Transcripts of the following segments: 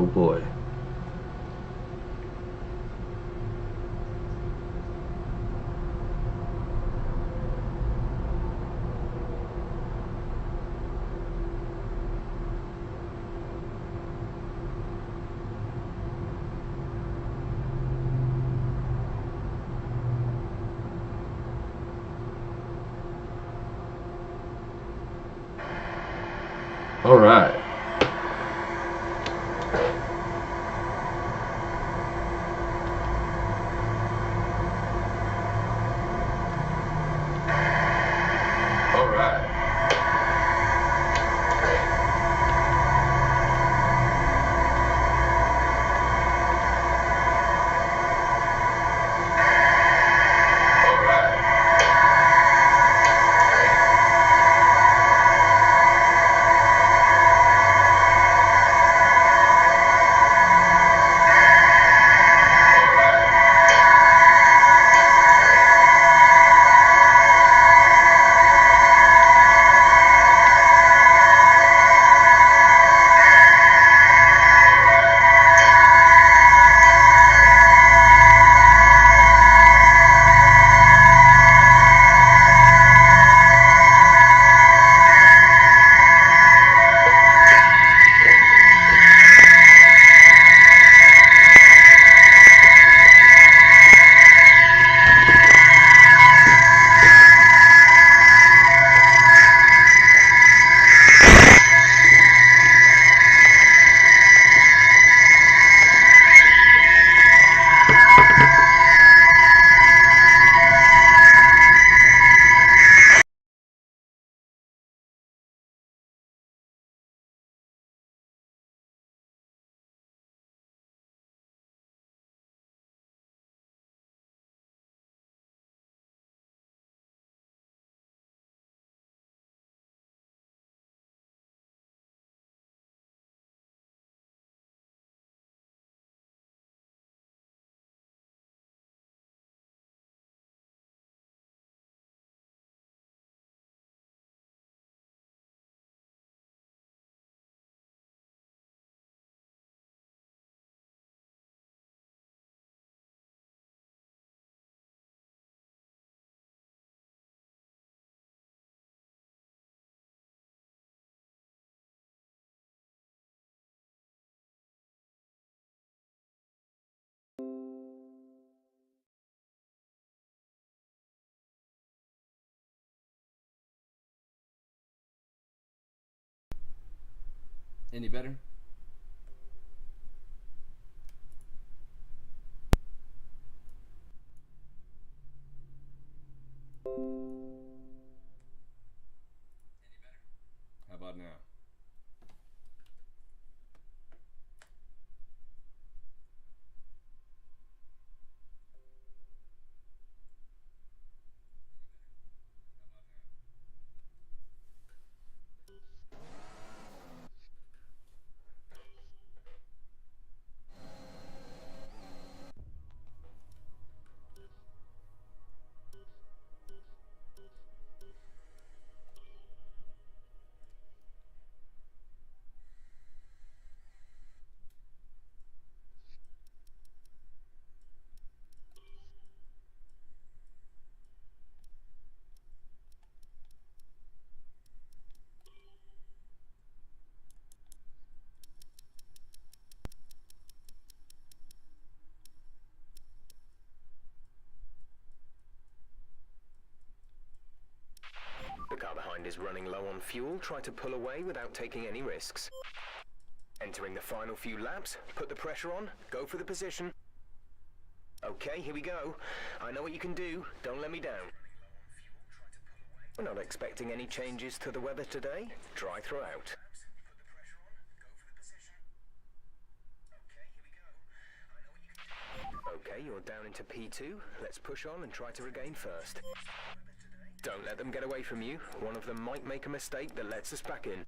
boy. All right. All right. All right. Any better? How about now? The car behind is running low on fuel. Try to pull away without taking any risks. Entering the final few laps, put the pressure on, go for the position. Okay, here we go. I know what you can do. Don't let me down. We're not expecting any changes to the weather today. Dry throughout. Okay, you're down into P2. Let's push on and try to regain first. Don't let them get away from you. One of them might make a mistake that lets us back in.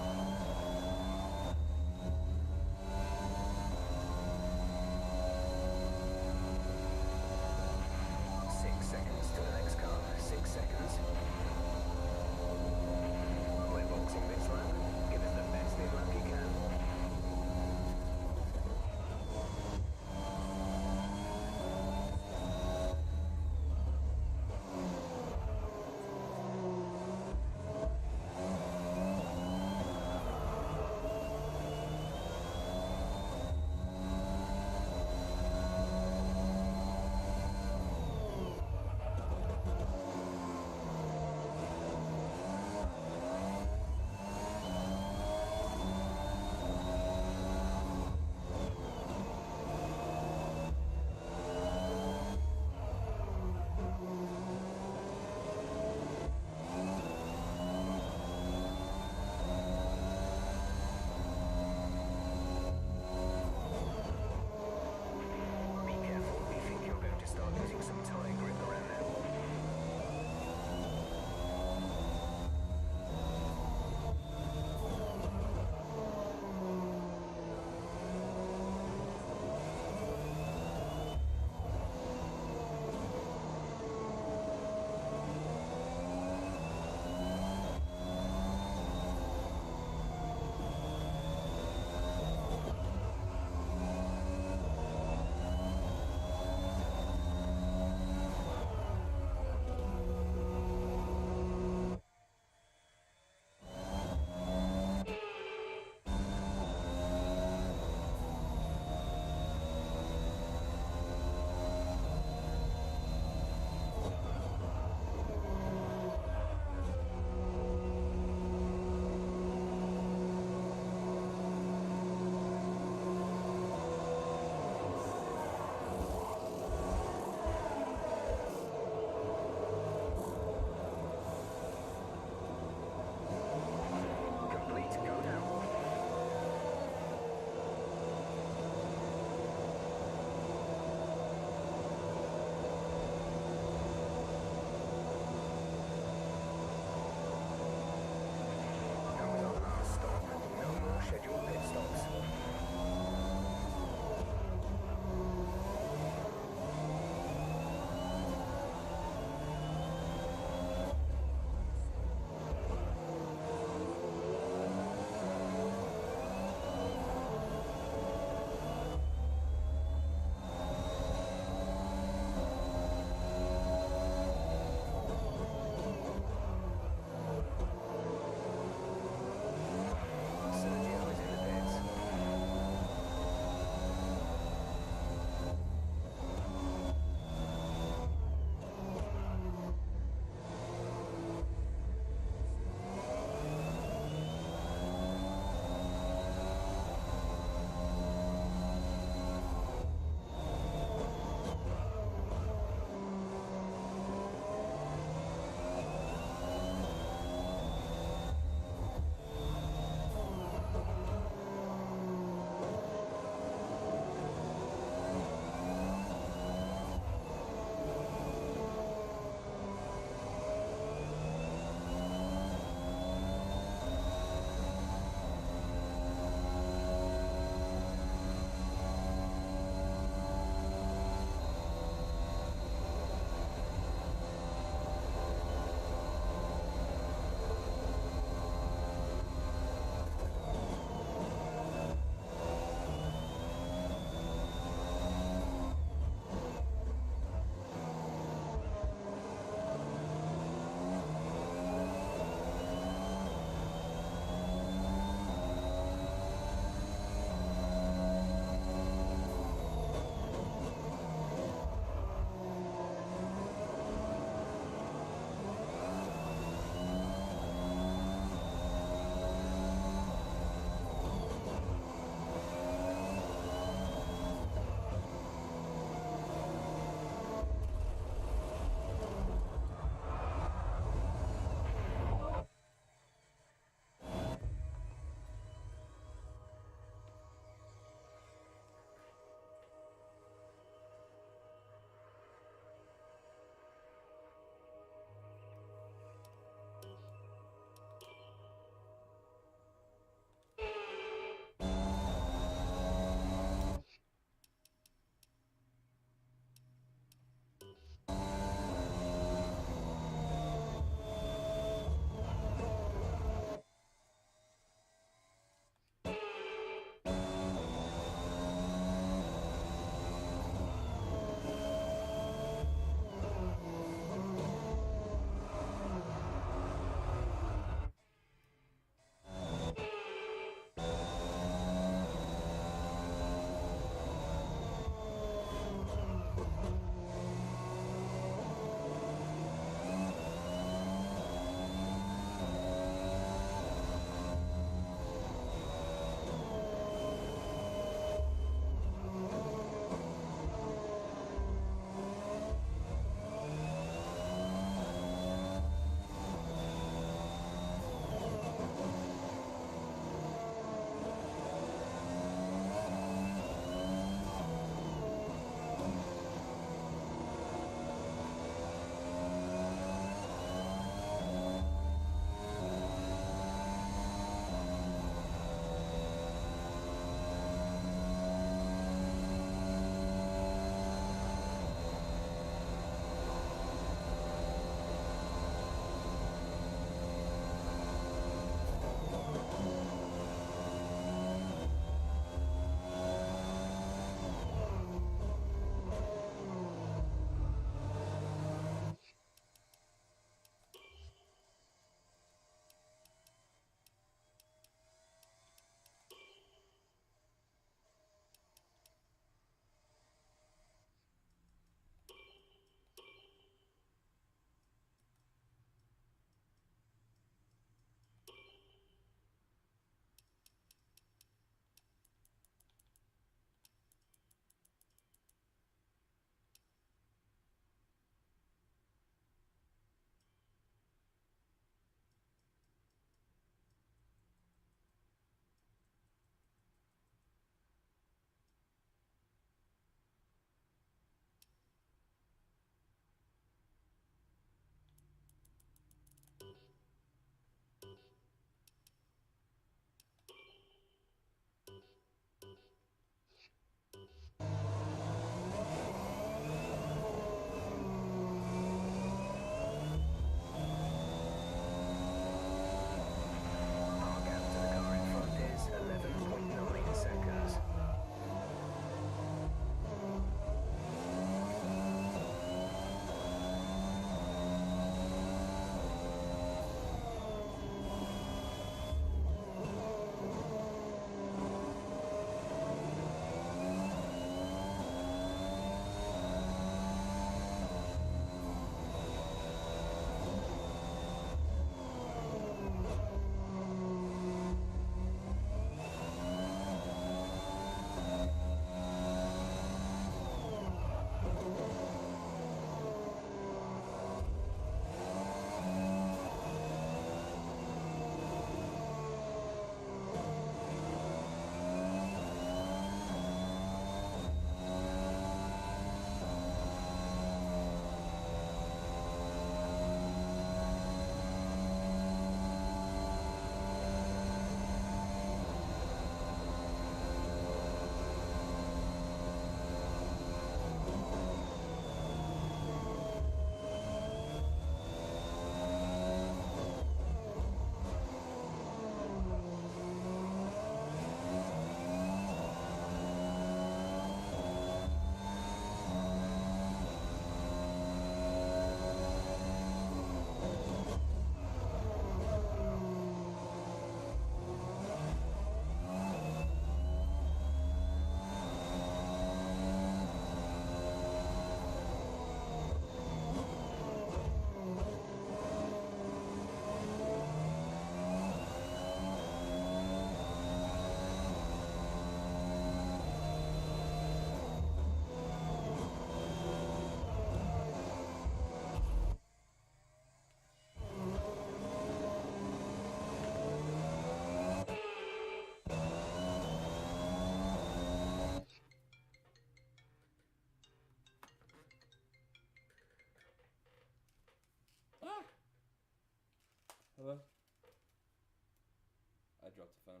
dropped the phone.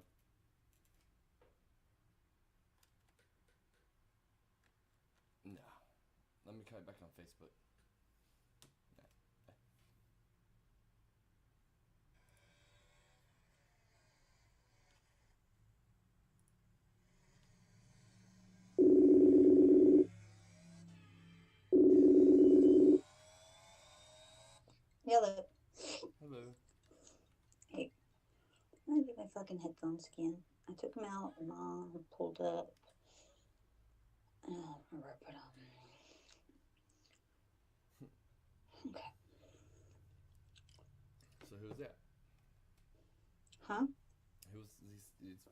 No. Let me call you back on Facebook. No. Hello. Hello. Hey, I'm gonna get my fucking headphones again. I took them out and Mom pulled up. I don't remember where I put them. Okay. So who was that? Huh?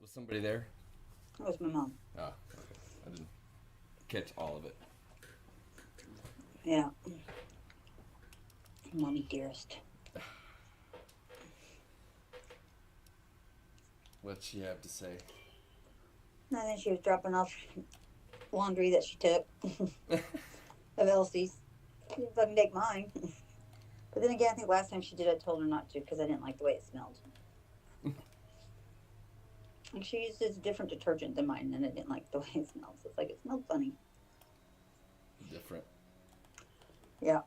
Was somebody there? That was my mom. Oh, okay. I didn't catch all of it. Yeah. Mommy dearest. What'd she have to say? And then she was dropping off laundry that she took of Elsie's. She didn't fucking take mine. But then again, I think last time she did, I told her not to because I didn't like the way it smelled. And she uses a different detergent than mine, and I didn't like the way it smelled. So it's like, it smelled funny. Different. Yeah.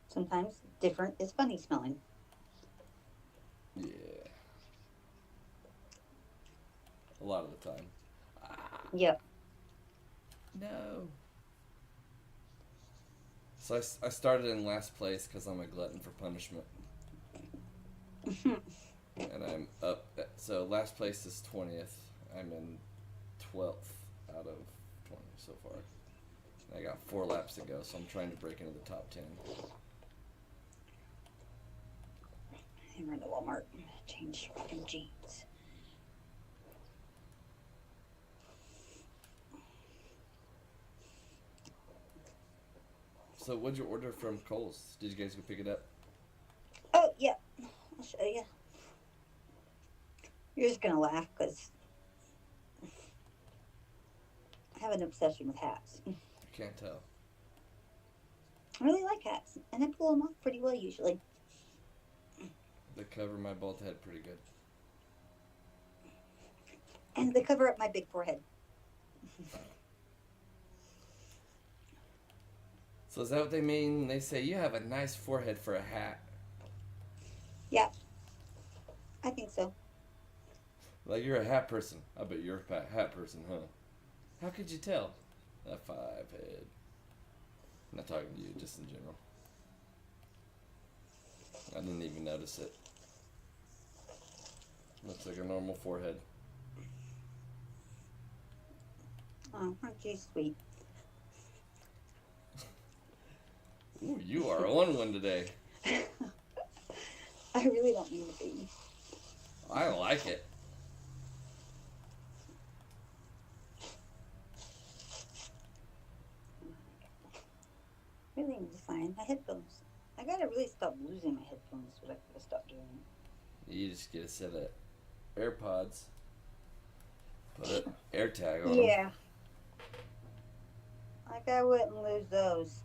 Sometimes different is funny smelling. Yeah. A lot of the time. Yep. No. So I started in last place because I'm a glutton for punishment. And I'm up. So last place is 20th. I'm in 12th out of 20 so far. And I got 4 laps to go, so I'm trying to break into the top 10. And we're in the Walmart. Change fucking jeans. So what'd you order from Kohl's? Did you guys go pick it up? Oh, yeah. I'll show you. You're just going to laugh because I have an obsession with hats. I can't tell. I really like hats, and I pull them off pretty well usually. They cover my bald head pretty good. And they cover up my big forehead. So is that what they mean when they say you have a nice forehead for a hat? Yeah. I think so. Like you're a hat person. I bet you're a hat person, huh? How could you tell? That 5 head. I'm not talking to you, just in general. I didn't even notice it. Looks like a normal forehead. Oh, aren't you sweet? Ooh, you are on one today. I really don't mean to be. I like it. Really need to find my headphones. I gotta really stop losing my headphones. What I gotta stop doing. You just get a set of AirPods. Put an AirTag on Yeah. Like I wouldn't lose those. them.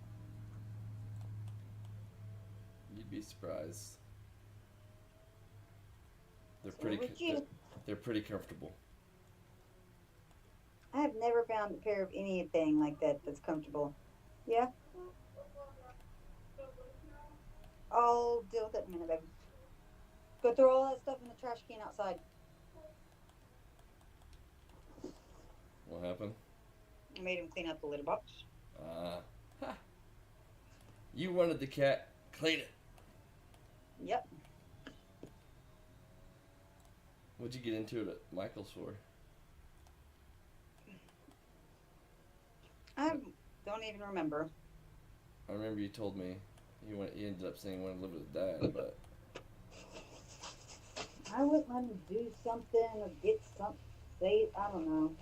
You'd be surprised. They're So pretty. would you? They're pretty comfortable. I have never found a pair of anything like that that's comfortable. Yeah? I'll deal with it in a minute, baby. Go throw all that stuff in the trash can outside. What happened? I made him clean up the litter box. You wanted the cat. Clean it. Yep. What'd you get into it at Michael's for? I don't even remember. I remember you told me he ended up saying he wanted to live with his dad, but I wouldn't let him do something or get something. Say, I don't know.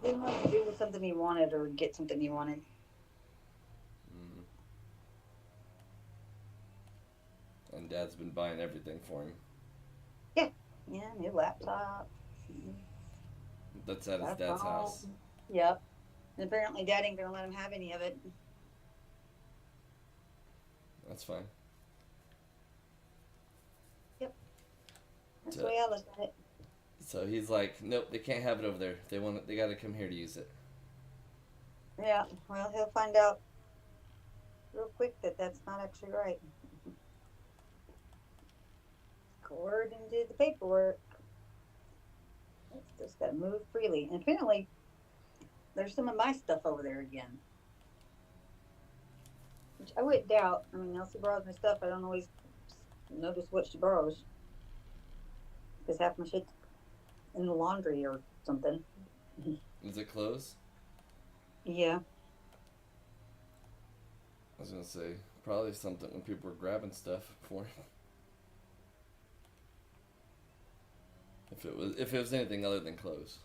Didn't want to do something he wanted or get something he wanted. and Dad's been buying everything for him. Yeah, new laptop. That's at his dad's house. Yep. And apparently, Dad ain't gonna let him have any of it. That's fine. That's So- the way I look at it. So he's like, nope, they can't have it over there. They want it. They got to come here to use it. Yeah. Well, he'll find out real quick that that's not actually right. According to the paperwork, it's just got to move freely. And apparently, there's some of my stuff over there again. Which I wouldn't doubt. I mean, Elsie borrows my stuff. I don't always notice what she borrows. Because half my shit's in the laundry or something. Is it clothes? Yeah. I was gonna say probably something when people were grabbing stuff for him. If it was anything other than clothes.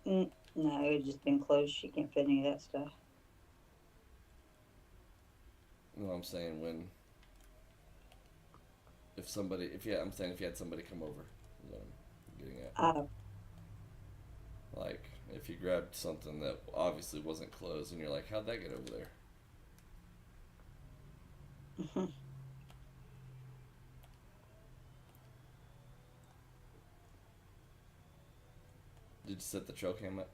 No, it would just been closed. She can't fit any of that stuff. You know what I'm saying? If you had somebody come over, is what I'm getting at. Like, if you grabbed something that obviously wasn't clothes and you're like, how'd that get over there? Did you set the trail cam up?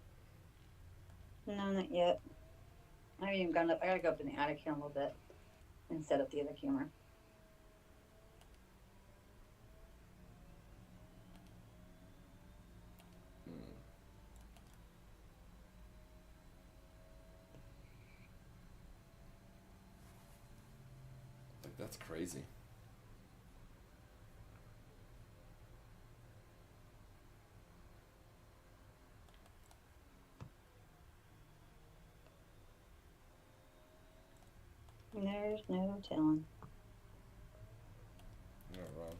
No, not yet. I haven't even gone up. I gotta go up in the attic here a little bit and set up the other camera. Like, that's crazy. There's no telling. You're not wrong.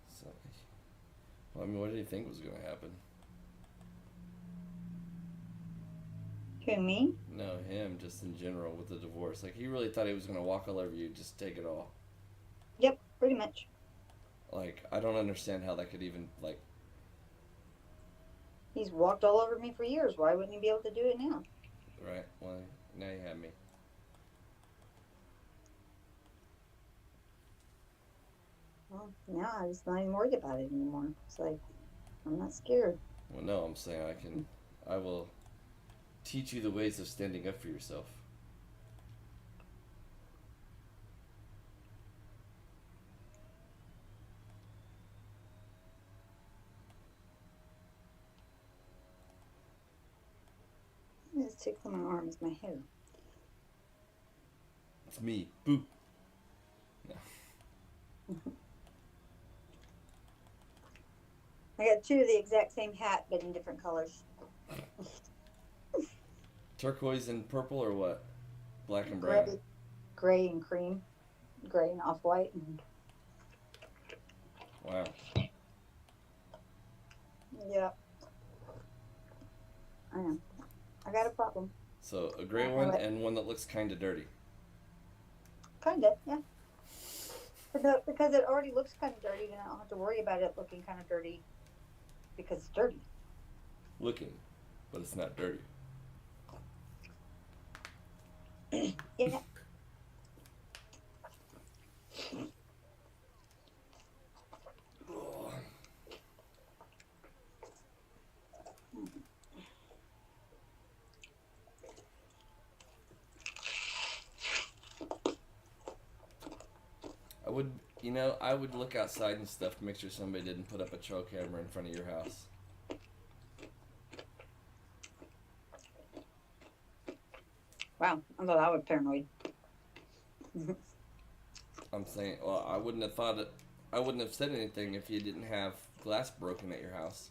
So, well, I mean, what did you think was going to happen? Who, me? No, him, just in general with the divorce. Like, he really thought he was going to walk all over you, just take it all. Yep, pretty much. Like, I don't understand how that could even, like... He's walked all over me for years. Why wouldn't he be able to do it now? Right, well, now you have me. Well, now I'm just not even worried about it anymore. It's like, I'm not scared. Well, no, I'm saying I will teach you the ways of standing up for yourself. This tickle my arm is my hair. It's me. Boo. I got two of the exact same hat, but in different colors. Turquoise and purple or what? Black and brown? Gray and cream. Gray and off-white. Wow. Yeah. I know. I got a problem. So a gray one and one that looks kind of dirty. Kinda, yeah. Because it already looks kind of dirty, then I don't have to worry about it looking kind of dirty because it's dirty. Looking, but it's not dirty. Yeah. I would look outside and stuff to make sure somebody didn't put up a trail camera in front of your house. Wow, I thought I was paranoid. I'm saying, well, I wouldn't have said anything if you didn't have glass broken at your house.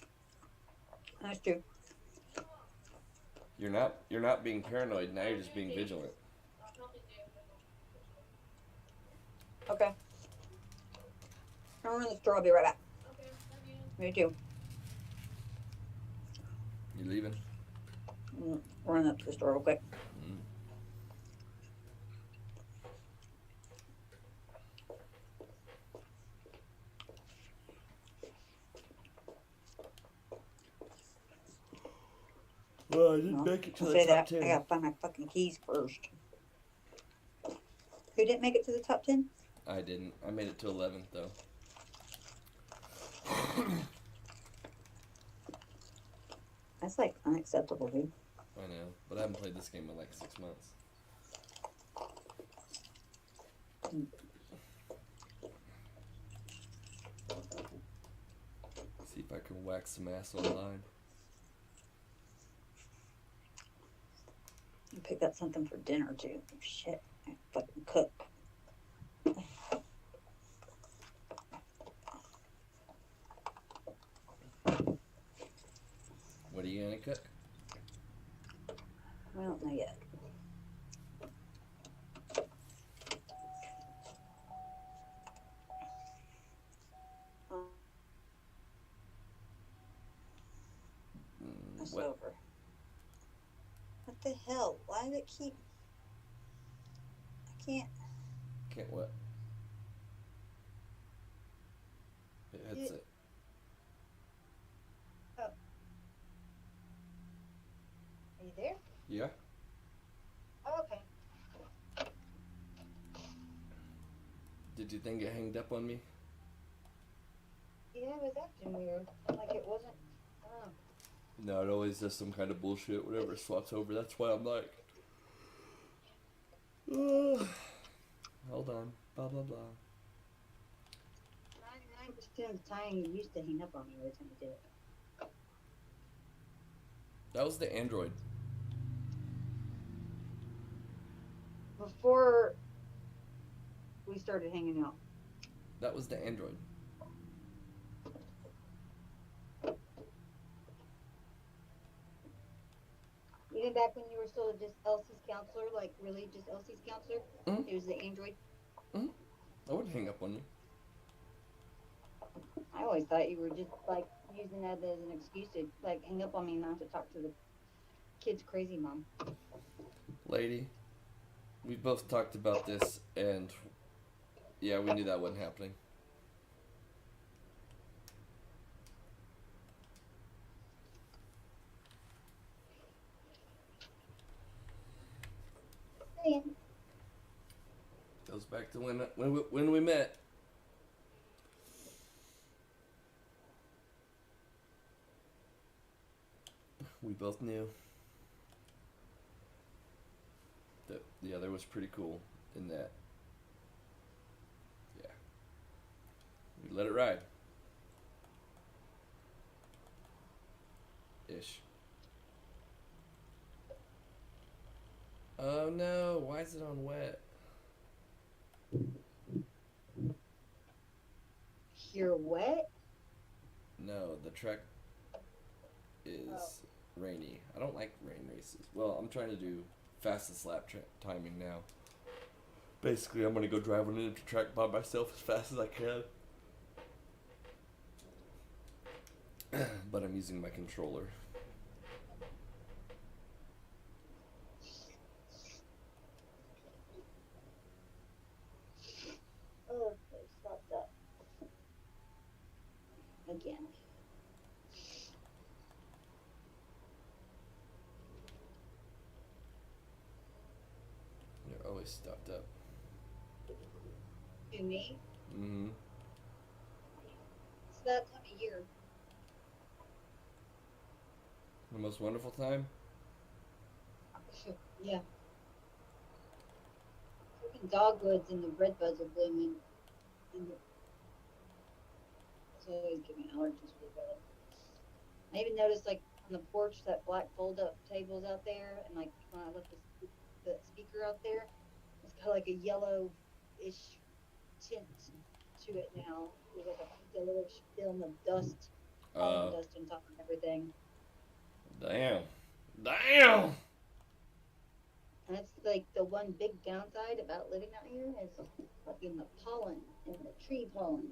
That's true. You're not being paranoid, now you're just being vigilant. Okay. I'm in the store. I'll be right back. Okay, love you. Me too. You leaving? Run up to the store real quick. Well, I didn't Well, make it to I'll the say top that. I 10. gotta find my fucking keys first. Who didn't make it to the top 10? I didn't. I made it to 11th, though. That's like unacceptable, dude. I know, but I haven't played this game in like 6 months. See if I can whack some ass online. I picked up something for dinner too. Shit, I fucking cook. What are you gonna cook? I don't know yet. It's What? over. What the hell? Why does it keep? I can't. Can't what? It hits it. Are you there? Yeah? Oh, okay. Did you think it hanged up on me? Yeah, it was acting weird. Like it wasn't. I don't know. No, it always does some kind of bullshit whenever it swaps over. That's why I'm like, hold on, blah blah blah. 99% of the time, you used to hang up on me every time you did it. That was the Android. Before we started hanging out. That was the Android. Even back when you were still just Elsie's counselor, like really just Elsie's counselor, Mhm. it was the Android. I wouldn't hang up on you. I always thought you were just like using that as an excuse to like hang up on me and not to talk to the kid's crazy mom. Lady, we both talked about this, and yeah, we knew that wasn't happening. Saying. Goes back to when we met. We both knew that the other was pretty cool in that. Yeah. We let it ride. Ish. Oh no, why is it on wet? You're wet? No, the track is rainy. I don't like rain races. Well, I'm trying to do fastest lap timing now. Basically, I'm gonna go drive on an empty track by myself as fast as I can. But I'm using my controller. Oh, they stopped up. Again. They're always stopped up. To me? Mm-hmm. It's that time of year. The most wonderful time? Yeah. Freaking dogwoods and the redbuds are blooming. And it's always giving allergies for that. I even noticed, like, on the porch, that black fold-up tables out there, and, like, when I left the speaker out there, it's got, like, a yellow-ish tint to it now. There's, like, a yellowish film of dust, pollen dust on top of everything. Damn. Damn! And that's like the one big downside about living out here is fucking the pollen and the tree pollen.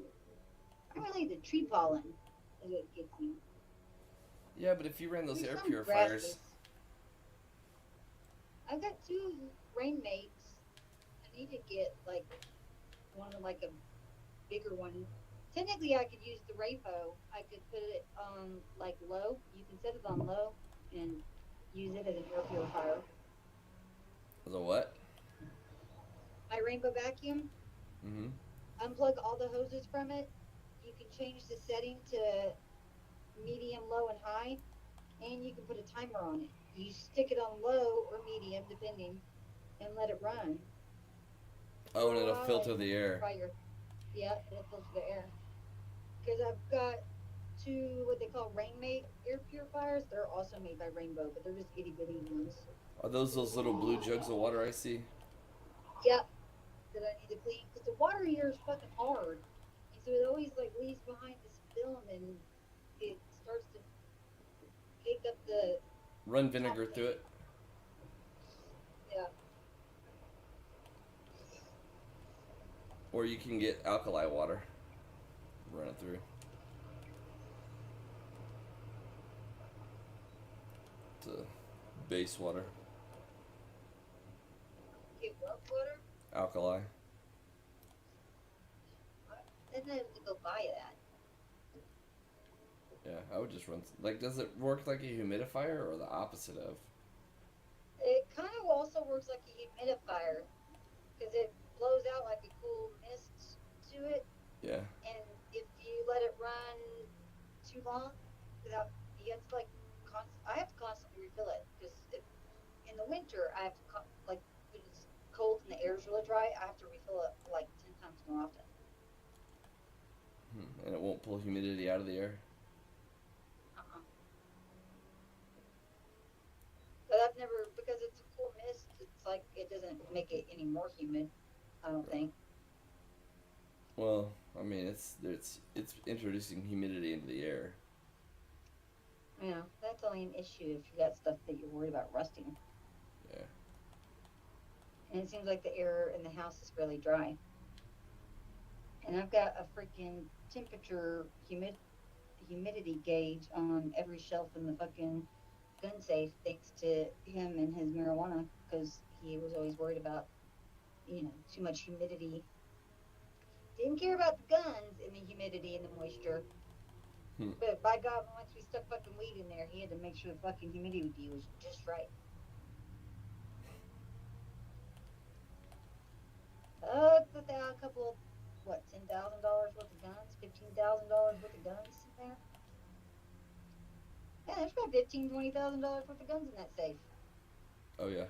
Primarily the tree pollen is what gets me. Yeah, but if you ran those There's air some purifiers... grasses. I've got 2 rain mates. I need to get like one like a bigger one. Technically I could use the Rapo. I could put it on like low. You can set it on low and use it as an air purifier. As a what? My Rainbow vacuum, Mm-hmm. unplug all the hoses from it. You can change the setting to medium, low, and high, and you can put a timer on it. You stick it on low or medium, depending, and let it run. Oh, and it'll While filter it the air. Yeah, it'll filter the air. Because I've got two what they call Rainmate air purifiers. They're also made by Rainbow, but they're just itty bitty ones. Are those little blue jugs of water I see? Yep, that I need to clean because the water here is fucking hard, and so it always like leaves behind this film, and it starts to cake up the Run vinegar through it. yeah. Or you can get alkali water. Run it through. It's a base water. Get what water? Alkali. Then I have to go buy that. Yeah, I would just run. Like, does it work like a humidifier or the opposite of? It kind of also works like a humidifier because it blows out like a cool mist to it. Yeah. And if you let it run too long, without you have to like, I have to constantly refill it because in the winter I have to like when it's cold and the air's really dry, I have to refill it like 10 times more often. And it won't pull humidity out of the air. But I've never because it's a cool mist. It's like it doesn't make it any more humid. I don't think. Well, I mean, it's introducing humidity into the air. Yeah, that's only an issue if you got stuff that you're worried about rusting. Yeah. And it seems like the air in the house is really dry. And I've got a freaking temperature humidity gauge on every shelf in the fucking gun safe, thanks to him and his marijuana, because he was always worried about, too much humidity. Didn't care about the guns and the humidity and the moisture. But by God, once we stuck fucking weed in there, he had to make sure the fucking humidity was just right. Put out a couple of, $10,000 worth of guns, $15,000 worth of guns in there. Yeah, there's about $15,000, $20,000 worth of guns in that safe. Oh yeah.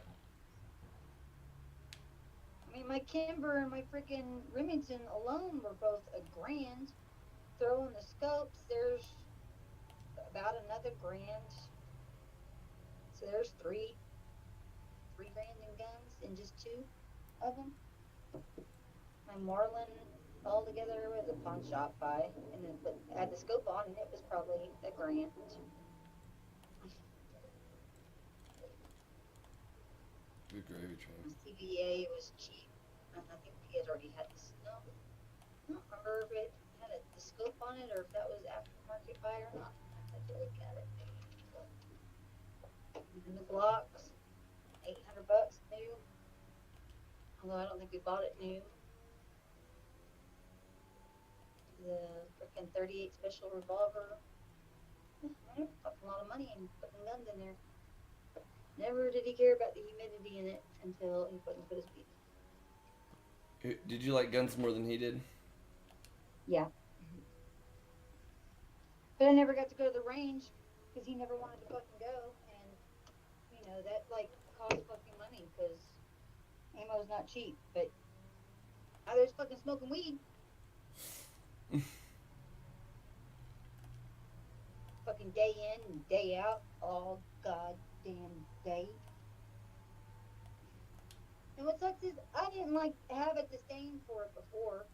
I mean, my Kimber and my freaking Remington alone were both $1,000. Throw in the scopes, there's about another $1,000. So there's $3,000 in guns in just 2 of them. My Marlin altogether was a pawn shop buy, and then had the scope on, and it was probably $1,000. Good gravy train. CVA was cheap, and I think he had already had this. No, I don't remember if it had the scope on it or if that was aftermarket buy or not. I have to look at it. And the Glocks, $800 new. Although I don't think we bought it new. The freaking 38 special revolver. Yeah, a lot of money and putting guns in there. Never did he care about the humidity in it until he fucking put his feet. Did you like guns more than he did? Yeah. But I never got to go to the range because he never wanted to fucking go, and that costs fucking money because ammo's not cheap. But now there's fucking smoking weed. Fucking day in and day out, all goddamn day. And what sucks is I didn't have a disdain for it before.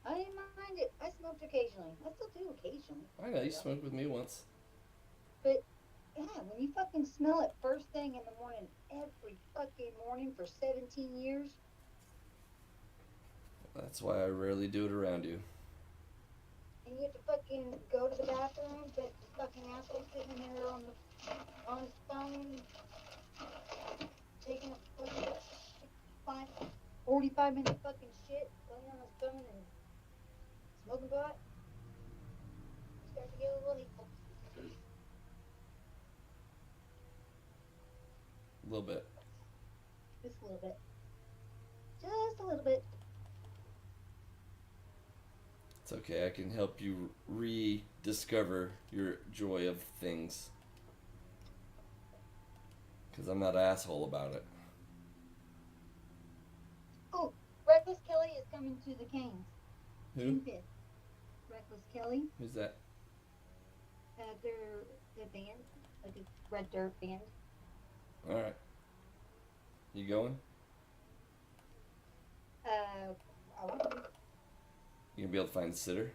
I didn't mind it. I smoked occasionally. I still do occasionally. I know, you smoked with me once. But yeah, when you fucking smell it first thing in the morning, every fucking morning for 17 years. That's why I rarely do it around you. And you have to fucking go to the bathroom, but the fucking asshole sitting in there on his phone, taking a fucking 45-minute fucking shit, laying on his phone and smoking pot. You start to get a little hateful. A little bit. Just a little bit. Just a little bit. It's okay. I can help you rediscover your joy of things. Because I'm not an asshole about it. Oh, Reckless Kelly is coming to the Canes. Who? June 5th. Reckless Kelly. Who's that? They're the band, like a Red Dirt band. Alright. You going? I want to. You gonna be able to find a sitter?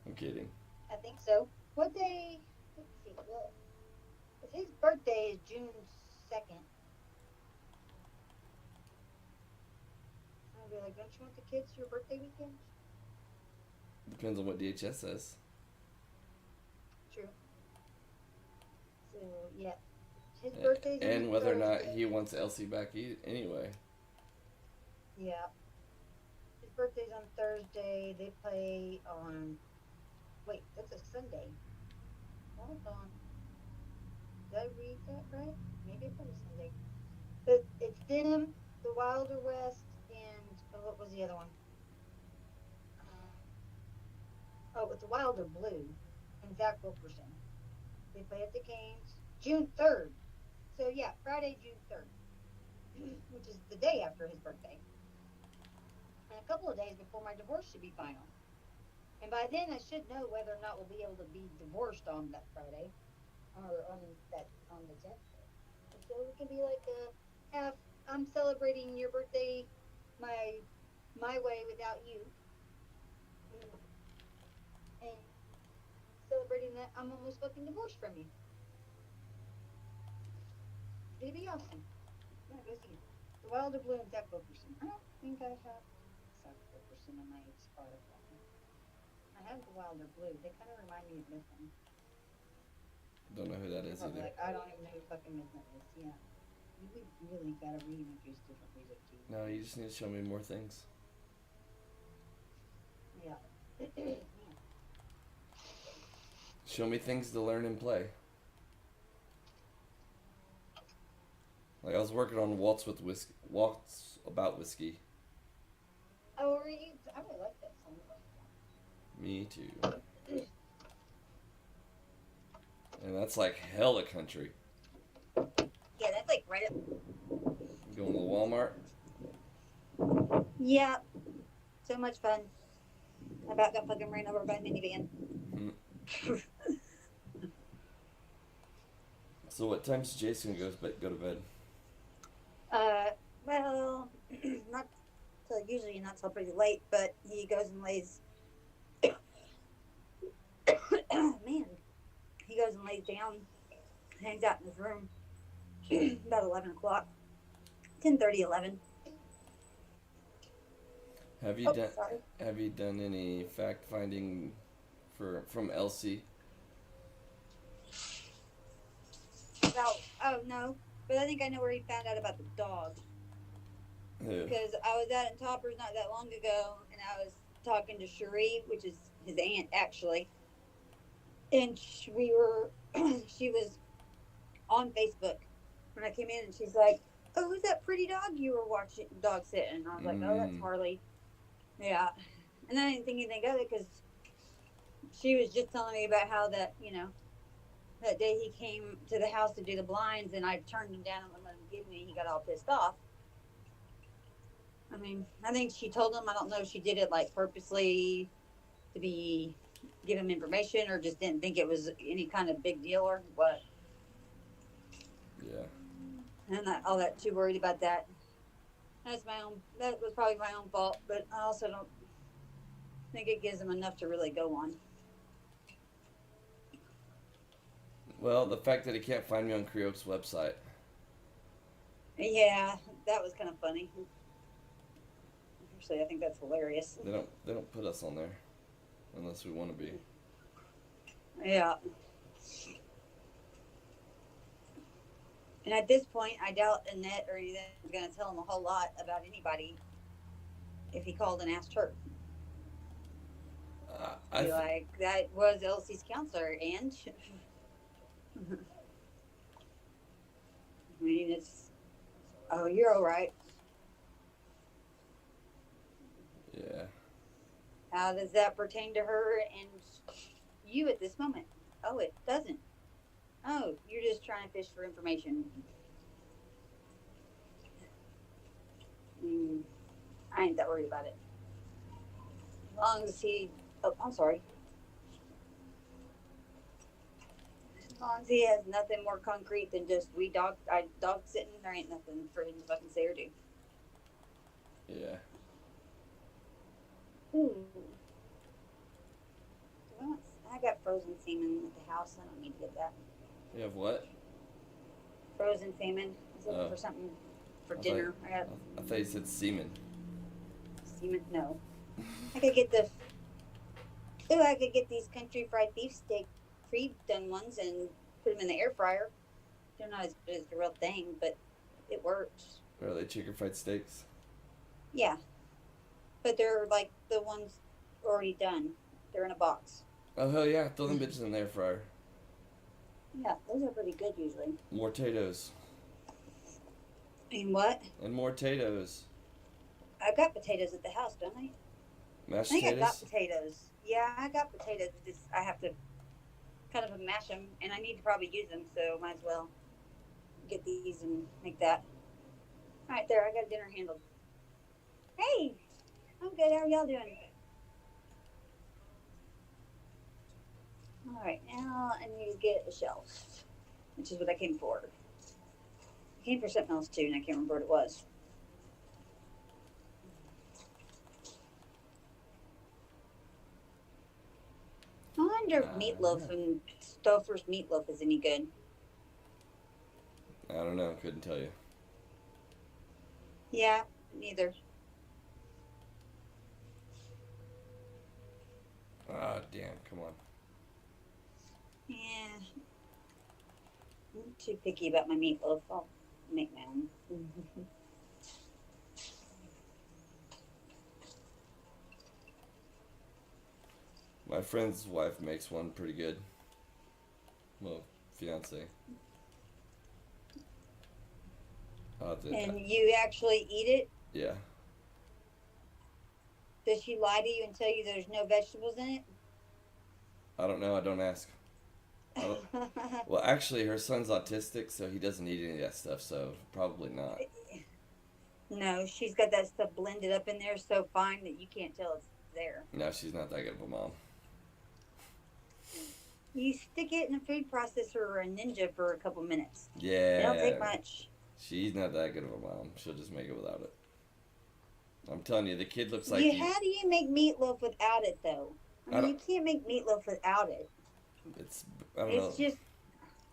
I'm kidding. I think so. What day? Let's see. Well, if his birthday is June 2nd. I'll be like, don't you want the kids your birthday weekend? Depends on what DHS says. True. So yeah, his birthday's on And whether or not Thursday. he wants Elsie back anyway. Yeah. His birthday's on Thursday. They play on. Wait, that's a Sunday. Hold on. Did I read that right? Maybe it was Sunday. But it's them, the Wilder West, and what was the other one? Oh, it's the Wilder Blue and Zach Wilkerson. They play at the Canes June 3rd. So yeah, Friday, June 3rd, which is the day after his birthday. And a couple of days before my divorce should be final. And by then I should know whether or not we'll be able to be divorced on that Friday. Or on the 10th. And so it can be like I'm celebrating your birthday my way without you. And celebrating that I'm almost fucking divorced from you. It'd be awesome. Yeah, go see it. The Wilder Blue and Zach Wilkerson. I don't think I have Zach Wilkerson on my Spotify. I have the Wilder Blue. They kind of remind me of Midland. Don't know who that is either. Like, I don't even know who fucking Midland is. Yeah. You really gotta reintroduce different music to you. No, you just need to show me more things. Yeah. Show me things to learn and play. Like I was working on Waltz About Whiskey. Oh, were you? I really like that song. Me too. And that's like hella country. Yeah, that's like right up. Going to Walmart. Yeah. So much fun. I about got fucking ran over by a minivan. So what time's Jason go to bed? Well, not till usually not till pretty late, but he goes and lays. Oh man, he goes and lays down, hangs out in his room about 11 o'clock, 10:30, 11. Have you done any fact finding from Elsie? Oh no, but I think I know where he found out about the dog. Who? Because I was out in Toppers not that long ago, and I was talking to Cherie, which is his aunt actually, and we were, she was on Facebook when I came in, and she's like, "Oh, who's that pretty dog you were watching dog sitting?" And I was like, "Oh, that's Harley." Yeah, and I didn't think anything of it because she was just telling me about how that that day he came to the house to do the blinds, and I turned him down and wouldn't let him give me. He got all pissed off. I mean, I think she told him. I don't know if she did it like purposely to give him information, or just didn't think it was any kind of big deal or what. Yeah. I'm not all that too worried about that. That was probably my own fault, but I also don't think it gives him enough to really go on. Well, the fact that he can't find me on Creoke's website. Yeah, that was kind of funny. Actually, I think that's hilarious. They don't put us on there unless we want to be. Yeah. And at this point, I doubt Annette or anything is going to tell him a whole lot about anybody if he called and asked her. Be like, that was Elsie's counselor, and I mean, it's. Oh, you're all right. Yeah. How does that pertain to her and you at this moment? Oh, it doesn't. Oh, you're just trying to fish for information. Mm, I ain't that worried about it. As long as he. Oh, I'm sorry. As long as he has nothing more concrete than just dog sitting, there ain't nothing for him to fucking say or do. Yeah. Ooh. I got frozen salmon at the house. I don't need to get that. You have what? Frozen salmon. I was looking Oh. for something for I dinner. I thought you said semen. Salmon. No. I could get the. Ooh, I could get these country fried beef steak pre-done ones and put them in the air fryer. They're not as good as the real thing, but it works. Are they chicken fried steaks? Yeah. But they're like the ones already done. They're in a box. Oh hell yeah! Throw them bitches in the air fryer. Yeah, those are pretty good usually. More potatoes. And what? And more potatoes. I've got potatoes at the house, don't I? Mashed I think potatoes. I got potatoes. Yeah, I got potatoes. Just I have to kind of mash them, and I need to probably use them, so might as well get these and make that. All right, there. I got dinner handled. Hey, I'm good. How are y'all doing? All right, now I need to get a shelf, which is what I came for. I came for something else too, and I can't remember what it was. I wonder if meatloaf and Stouffer's meatloaf is any good. I don't know. Couldn't tell you. Yeah, neither. Ah, damn. Come on. Yeah. I'm too picky about my meatloaf. I'll make my own. My friend's wife makes one pretty good. Well, fiance. And you actually eat it? Yeah. Does she lie to you and tell you there's no vegetables in it? I don't know. I don't ask. Well, actually, her son's autistic, so he doesn't eat any of that stuff, so probably not. No, she's got that stuff blended up in there so fine that you can't tell it's there. No, she's not that good of a mom. You stick it in a food processor or a Ninja for a couple minutes. Yeah. It don't take much. She's not that good of a mom. She'll just make it without it. I'm telling you, the kid looks like How do you make meatloaf without it, though? I mean, you can't make meatloaf without it. I don't know. It's just...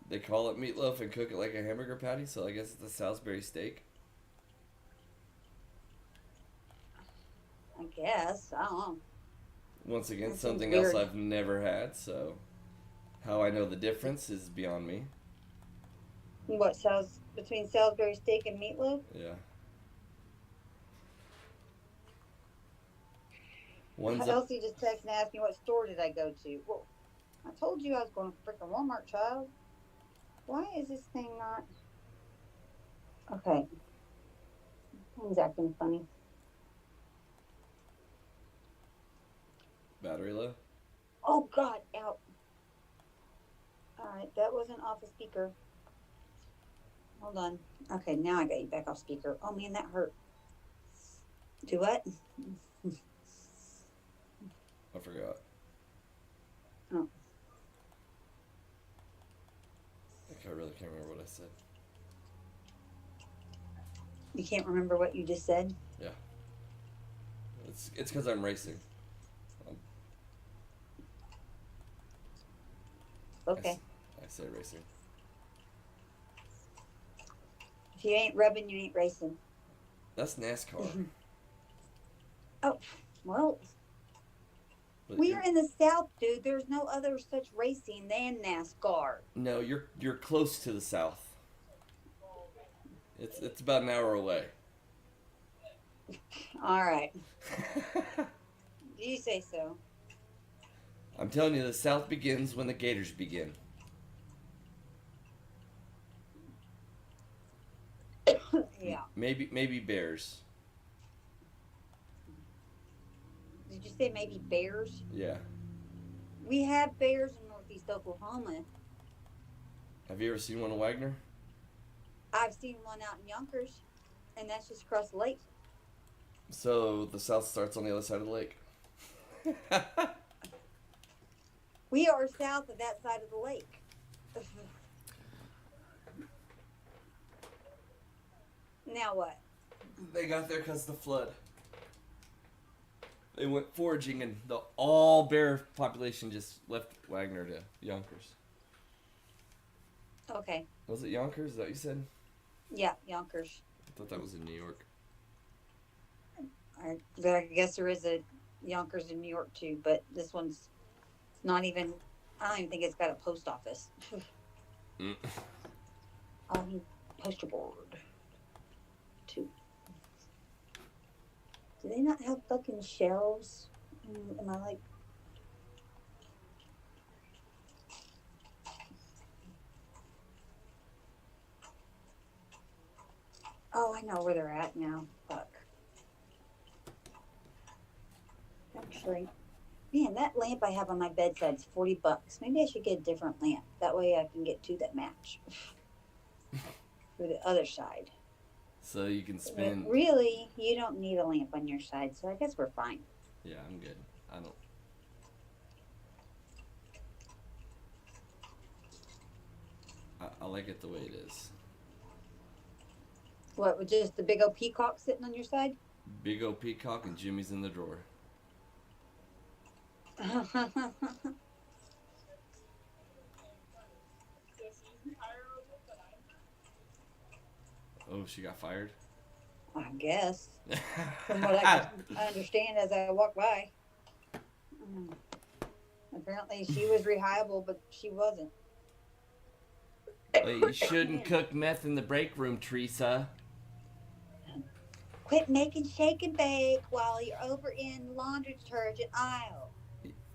They call it meatloaf and cook it like a hamburger patty, so I guess it's a Salisbury steak. I guess. I don't know. Once again, That something seems else weird. I've never had, so how I know the difference is beyond me. What, between Salisbury steak and meatloaf? Yeah. One's a, Elsie just texted and asked me what store did I go to. Well, I told you I was going to freaking Walmart, child. Why is this thing not... Okay. Thing's acting funny. battery low. Oh, God, out. Alright, that wasn't off the speaker. Hold on. Okay, now I got you back off speaker. Oh, man, that hurt. Do what? I forgot. Oh. I really can't remember what I said. You can't remember what you just said? Yeah. It's because I'm racing. Okay. I say racing. If you ain't rubbing, you ain't racing. That's NASCAR. Oh, well, But we're in the South, dude. There's no other such racing than NASCAR. No, you're close to the South. It's about an hour away. All right. You say so. I'm telling you, the South begins when the Gators begin. Maybe bears. Did you say maybe bears? Yeah. We have bears in northeast Oklahoma. Have you ever seen one in Wagner? I've seen one out in Yonkers, and that's just across the lake. So the south starts on the other side of the lake. We are south of that side of the lake. Now what? They got there because of the flood. They went foraging and the all bear population just left Wagner to Yonkers. Okay. Was it Yonkers? Is that what you said? Yeah, Yonkers. I thought that was in New York. But I guess there is a Yonkers in New York too, but this one's not even, I don't even think it's got a post office. Mm. Poster board. Too. Do they not have fucking shelves? Am I like... Oh, I know where they're at now. Fuck. Actually, man, that lamp I have on my bedside is $40. Maybe I should get a different lamp. That way I can get two that match. For the other side. So you can spend... But really, you don't need a lamp on your side, so I guess we're fine. Yeah, I'm good. I don't... I like it the way it is. What, with just the big old peacock sitting on your side? Big old peacock and Jimmy's in the drawer. Oh, she got fired? I guess. From what I understand as I walk by. Apparently she was rehireable, but she wasn't. Hey, you shouldn't cook meth in the break room, Teresa. Quit making shake and bake while you're over in the laundry detergent aisle.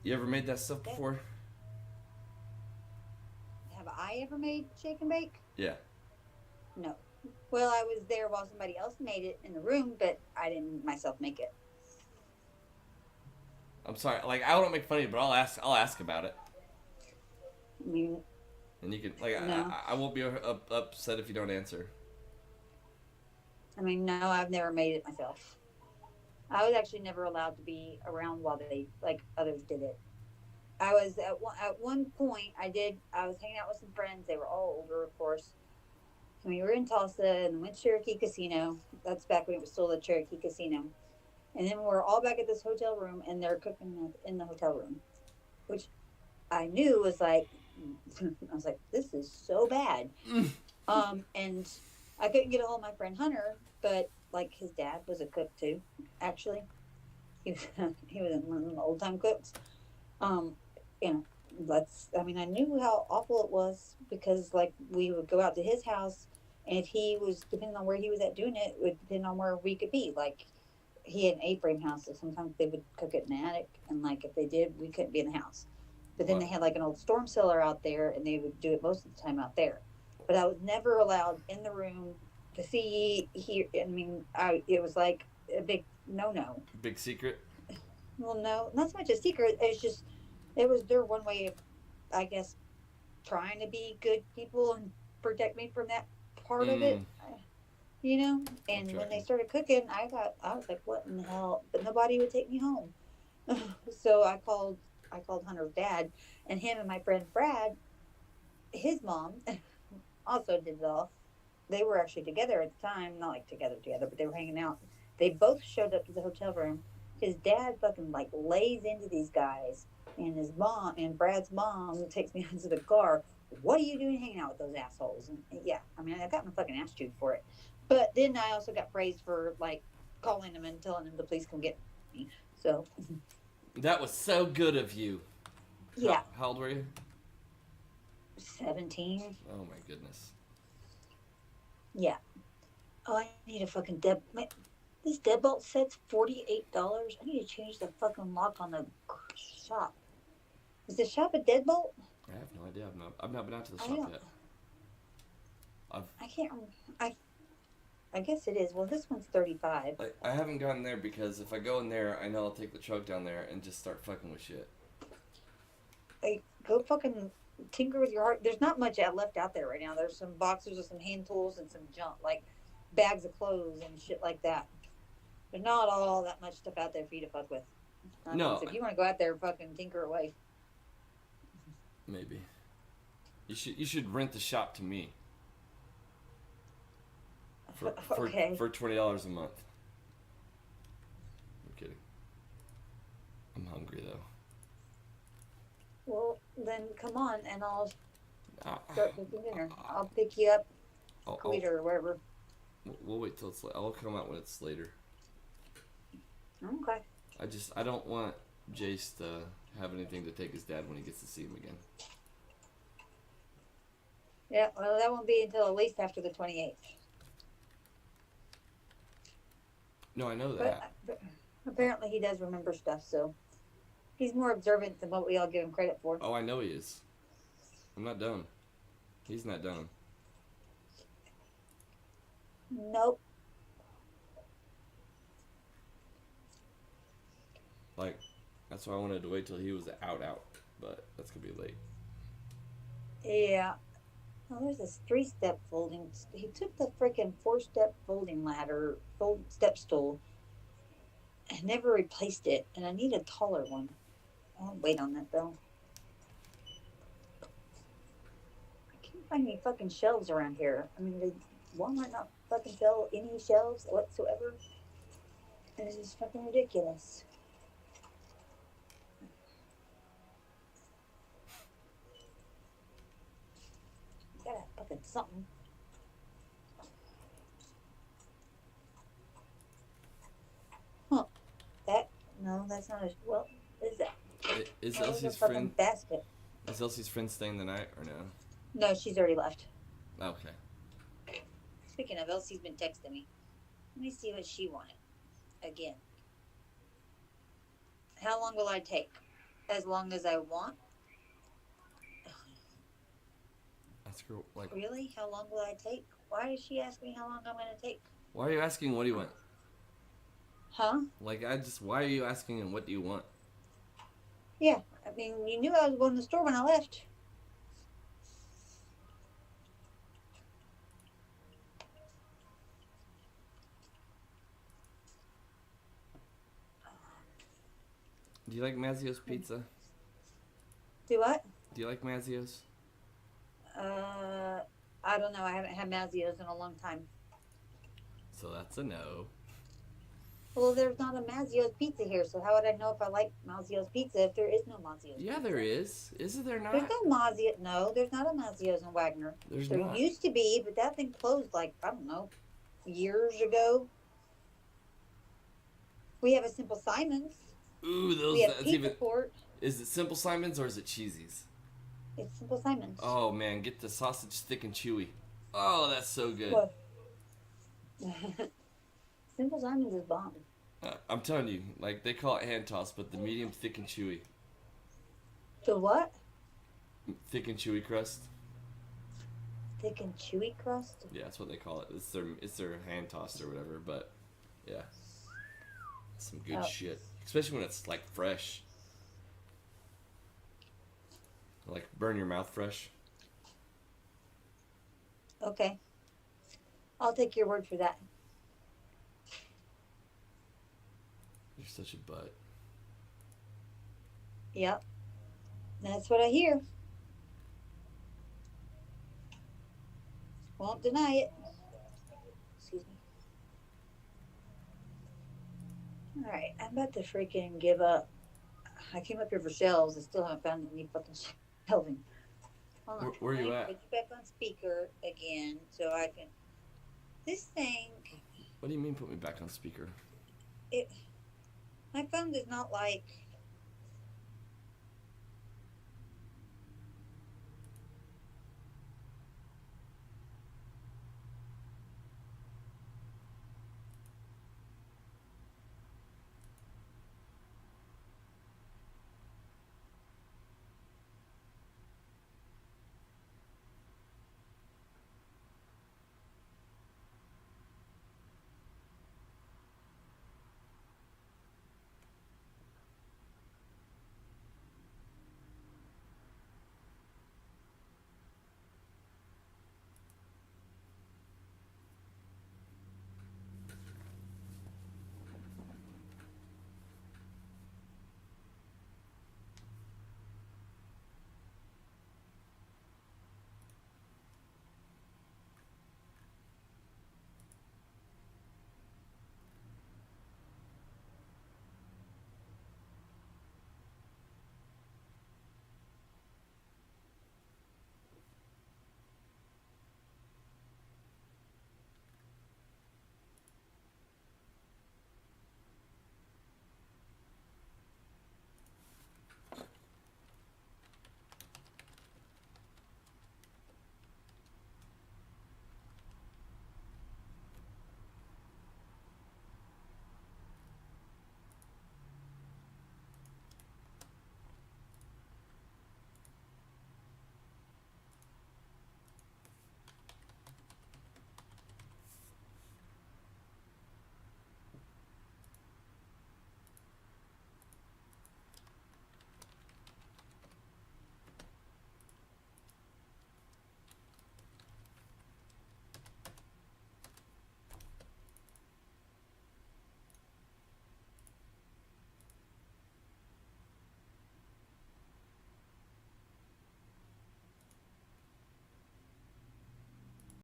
You ever made that stuff before? Have I ever made shake and bake? Yeah. No. Well, I was there while somebody else made it in the room, but I didn't myself make it. I'm sorry. Like, I don't make fun of you, but I'll ask about it. I mean, And you can, like, no. I won't be upset if you don't answer. I mean, no, I've never made it myself. I was actually never allowed to be around while they, like, others did it. I was, at one point, I was hanging out with some friends. They were all older, of course. And we were in Tulsa and went to Cherokee Casino. That's back when it was still the Cherokee Casino. And then we're all back at this hotel room, and they're cooking in the hotel room, which I knew was like, I was like, this is so bad. And I couldn't get a hold of my friend Hunter, but like his dad was a cook too, actually. He was one of the old time cooks. You know, I knew how awful it was because like we would go out to his house, and if he was, depending on where he was at doing it, would depend on where we could be. Like he had an A-frame house, so sometimes they would cook it in the attic, and like if they did, we couldn't be in the house. But then they had like an old storm cellar out there, and they would do it most of the time out there. But I was never allowed in the room to see, hear. I mean, it was like a big no-no. Big secret? Well, no, not so much a secret. It's just, it was their one way of, I guess, trying to be good people and protect me from that part of it. You know? And when they started cooking, I was like, what in the hell? But nobody would take me home. So I called Hunter's dad, and him and my friend Brad, his mom, also did it all. They were actually together at the time, not like together, but they were hanging out. They both showed up to the hotel room. His dad fucking like lays into these guys, and his mom and Brad's mom takes me into the car. What are you doing hanging out with those assholes? And yeah, I mean, I got my fucking ass chewed for it. But then I also got praised for like calling them and telling them the police come get me. So that was so good of you. Yeah. How old were you? 17. Oh my goodness. Yeah. Oh, I need a fucking this deadbolt set's $48. I need to change the fucking lock on the shop. Is the shop a deadbolt? I have no idea. I've not been out to the shop yet. I can't remember. I guess it is. Well, this one's 35. Like, I haven't gone there because if I go in there, I know I'll take the truck down there and just start fucking with shit. Like, go fucking tinker with your heart. There's not much left out there right now. There's some boxes with some hand tools and some junk, like bags of clothes and shit like that. There's not all that much stuff out there for you to fuck with. No. So if you want to go out there and fucking tinker away. Maybe. You should rent the shop to me. Okay. For $20 a month. I'm kidding. I'm hungry though. Well, then come on and I'll Ah, start cooking dinner. I'll pick you up I'll- later or wherever. We'll wait till it's. I'll come out when it's later. Okay. I don't want Jace to have anything to take his dad when he gets to see him again. Yeah, well, that won't be until at least after the 28th. No, I know that. But apparently he does remember stuff, so he's more observant than what we all give him credit for. Oh, I know he is. I'm not dumb. He's not dumb. Nope. Like, that's why I wanted to wait till he was out, but that's gonna be late. Yeah. Oh, there's this 3-step folding. He took the freaking 4-step folding ladder, step stool, and never replaced it. And I need a taller one. I'll wait on that though. I can't find any fucking shelves around here. I mean, did Walmart not fucking sell any shelves whatsoever? This is fucking ridiculous. Gotta have fucking something. Huh. No, that's not a, well, is that? Is Oh, there's a Elsie's fucking friend? basket. Is Elsie's friend staying the night or no? No, she's already left. Okay. Speaking of, Elsie's been texting me. Let me see what she wanted. Again. How long will I take? As long as I want? Ask her like. Really? How long will I take? Why does she ask me how long I'm going to take? Why are you asking? What do you want? Huh? Like why are you asking and what do you want? Yeah. I mean, you knew I was going to the store when I left. Do you like Mazzio's pizza? Do what? Do you like Mazzio's? I don't know. I haven't had Mazzio's in a long time. So that's a no. Well, there's not a Mazzio's pizza here, so how would I know if I like Mazzio's pizza if there is no Mazzio's Yeah, pizza? there is. Is there not? There's no Mazzio. No, there's not a Mazzio's in Wagner. There's There not. used to be, but that thing closed like, I don't know, years ago. We have a Simple Simon's. Ooh, those. We have That's Pizza even. Port. Is it Simple Simon's or is it Cheesy's? It's Simple Simon's. Oh man, get the sausage thick and chewy. Oh, that's so good. What? Simple Simon's is bomb. I'm telling you, like they call it hand toss, but the medium thick and chewy, The what? thick and chewy crust. Thick and chewy crust? Yeah, that's what they call it. It's their hand tossed or whatever. But yeah, some good Oh. shit, especially when it's like fresh. Like burn your mouth fresh. Okay. I'll take your word for that. You're such a butt. Yep. That's what I hear. Won't deny it. Excuse me. Alright, I'm about to freaking give up. I came up here for shelves. I still haven't found any fucking shelving. Hold on. Where you Let me at? Put you back on speaker again so I can. This thing, What do you mean put me back on speaker? my phone does not like